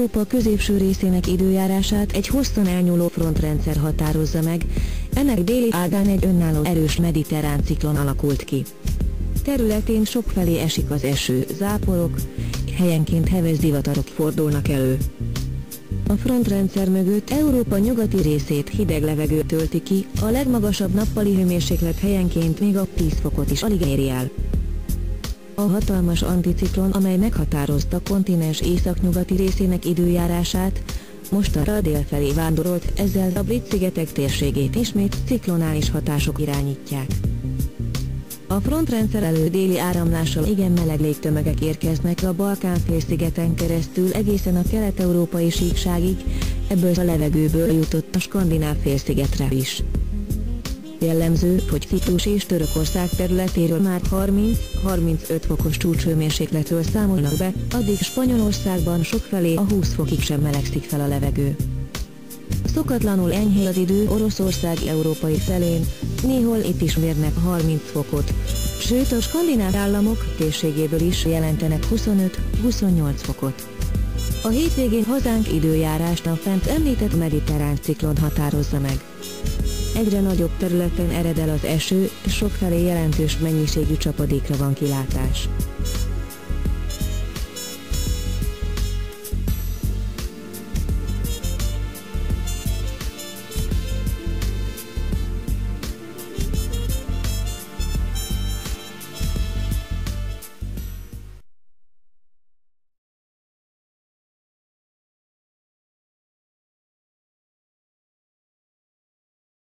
Európa középső részének időjárását egy hosszan elnyúló frontrendszer határozza meg, ennek déli ágán egy önálló erős mediterrán ciklon alakult ki. Területén sokfelé esik az eső, záporok, helyenként heves zivatarok fordulnak elő. A frontrendszer mögött Európa nyugati részét hideg levegő tölti ki, a legmagasabb nappali hőmérséklet helyenként még a 10 fokot is alig éri el. A hatalmas anticiklon, amely meghatározta kontinens északnyugati részének időjárását, most arra dél felé vándorolt, ezzel a Brit-szigetek térségét ismét ciklonális hatások irányítják. A frontrendszer elő déli áramlással igen meleg légtömegek érkeznek a Balkán-félszigeten keresztül egészen a kelet-európai síkságig, ebből a levegőből jutott a Skandináv-félszigetre is. Jellemző, hogy Ciprus és Törökország területéről már 30-35 fokos csúcshőmérsékletről számolnak be, addig Spanyolországban sokfelé a 20 fokig sem melegszik fel a levegő. Szokatlanul enyhe az idő Oroszország európai felén, néhol itt is mérnek 30 fokot, sőt a skandináv államok térségéből is jelentenek 25-28 fokot. A hétvégén hazánk időjárást a fent említett mediterrán ciklon határozza meg. Egyre nagyobb területen ered el az eső, és sokfelé jelentős mennyiségű csapadékra van kilátás.